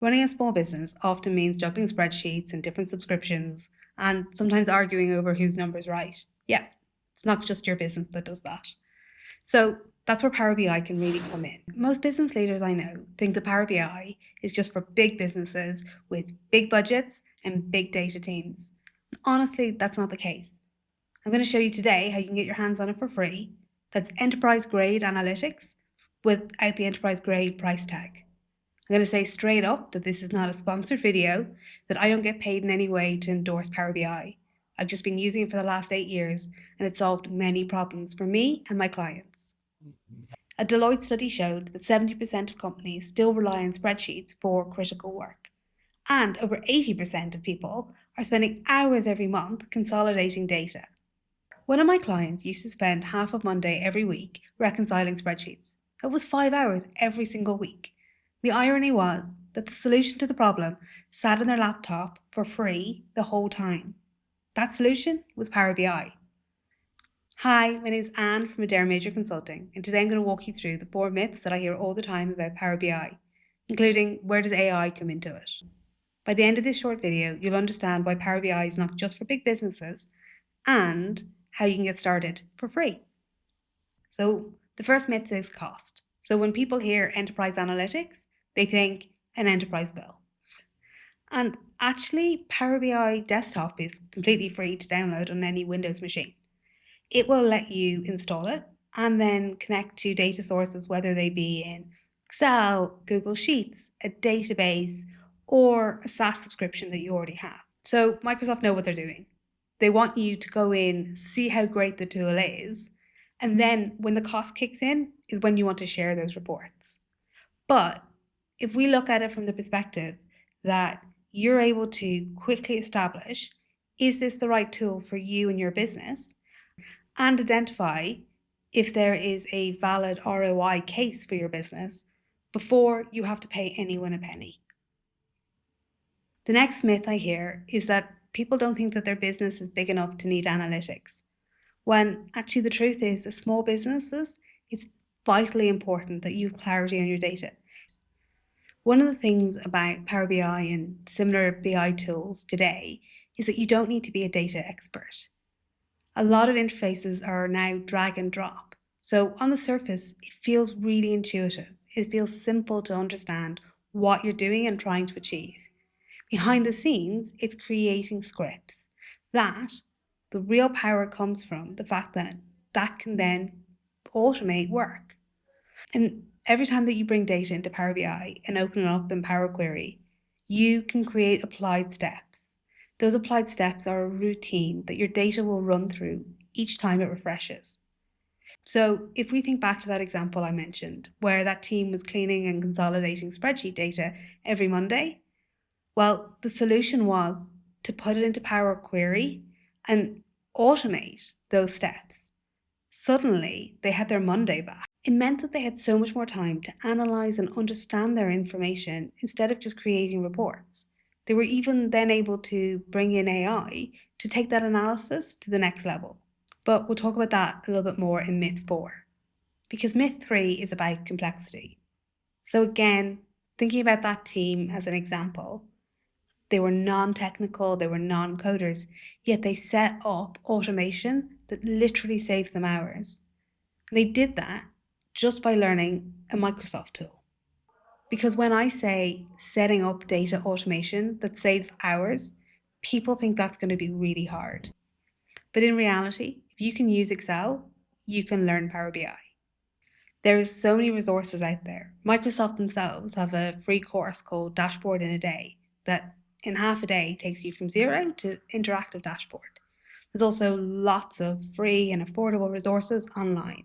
Running a small business often means juggling spreadsheets and different subscriptions, and sometimes arguing over whose number's right. Yeah, it's not just your business that does that. So that's where Power BI can really come in. Most business leaders I know think that Power BI is just for big businesses with big budgets and big data teams. Honestly, that's not the case. I'm going to show you today how you can get your hands on it for free. That's enterprise grade analytics without the enterprise grade price tag. I'm going to say straight up that this is not a sponsored video, that I don't get paid in any way to endorse Power BI. I've just been using it for the last 8 years and it solved many problems for me and my clients. A Deloitte study showed that 70% of companies still rely on spreadsheets for critical work. And over 80% of people are spending hours every month consolidating data. One of my clients used to spend half of Monday every week reconciling spreadsheets. That was 5 hours every single week. The irony was that the solution to the problem sat on their laptop for free the whole time. That solution was Power BI. Hi, my name is Anne from Adair-Major Consulting, and today I'm going to walk you through the 4 myths that I hear all the time about Power BI, including where does AI come into it. By the end of this short video, you'll understand why Power BI is not just for big businesses and how you can get started for free. So the first myth is cost. So when people hear enterprise analytics, they think an enterprise bill. And actually, Power BI Desktop is completely free to download on any Windows machine. It will let you install it and then connect to data sources, whether they be in Excel, Google Sheets, a database, or a SaaS subscription that you already have. So Microsoft know what they're doing. They want you to go in, see how great the tool is, and then when the cost kicks in is when you want to share those reports. But if we look at it from the perspective that you're able to quickly establish, is this the right tool for you and your business, and identify if there is a valid ROI case for your business before you have to pay anyone a penny. The next myth I hear is that people don't think that their business is big enough to need analytics, when actually the truth is as small businesses, it's vitally important that you have clarity on your data. One of the things about Power BI and similar BI tools today is that you don't need to be a data expert. A lot of interfaces are now drag and drop. So on the surface, it feels really intuitive. It feels simple to understand what you're doing and trying to achieve. Behind the scenes, it's creating scripts. That, the real power comes from the fact that that can then automate work. And every time that you bring data into Power BI and open it up in Power Query, you can create applied steps. Those applied steps are a routine that your data will run through each time it refreshes. So if we think back to that example I mentioned, where that team was cleaning and consolidating spreadsheet data every Monday, well, the solution was to put it into Power Query and automate those steps. Suddenly, they had their Monday back. It meant that they had so much more time to analyze and understand their information instead of just creating reports. They were even then able to bring in AI to take that analysis to the next level. But we'll talk about that a little bit more in myth 4, because myth 3 is about complexity. So again, thinking about that team as an example, they were non-technical, they were non-coders, yet they set up automation that literally saved them hours. And they did that just by learning a Microsoft tool. Because when I say setting up data automation that saves hours, people think that's going to be really hard. But in reality, if you can use Excel, you can learn Power BI. There is so many resources out there. Microsoft themselves have a free course called Dashboard in a Day that in half a day takes you from zero to interactive dashboard. There's also lots of free and affordable resources online.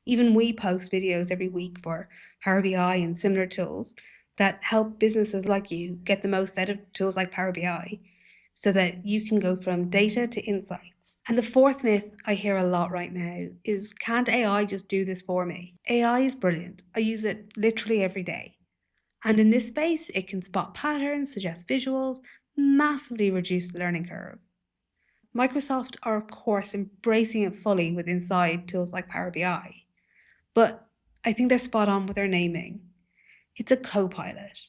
Even we post videos every week for Power BI and similar tools that help businesses like you get the most out of tools like Power BI so that you can go from data to insights. And the fourth myth I hear a lot right now is, can't AI just do this for me? AI is brilliant. I use it literally every day. And in this space, it can spot patterns, suggest visuals, massively reduce the learning curve. Microsoft are, of course, embracing it fully with inside tools like Power BI. But I think they're spot on with their naming. It's a co-pilot.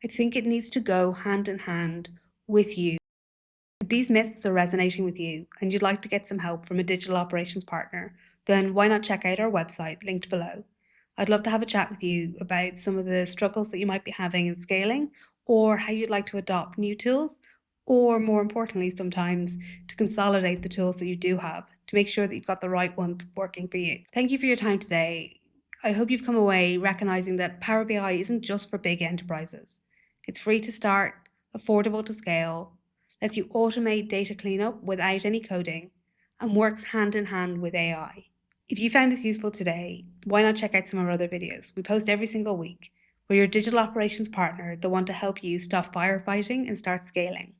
I think it needs to go hand in hand with you. If these myths are resonating with you and you'd like to get some help from a digital operations partner, then why not check out our website linked below. I'd love to have a chat with you about some of the struggles that you might be having in scaling, or how you'd like to adopt new tools, or more importantly, sometimes to consolidate the tools that you do have to make sure that you've got the right ones working for you. Thank you for your time today. I hope you've come away recognizing that Power BI isn't just for big enterprises. It's free to start, affordable to scale, lets you automate data cleanup without any coding, and works hand in hand with AI. If you found this useful today, why not check out some of our other videos? We post every single week. We're your digital operations partner that want to help you stop firefighting and start scaling.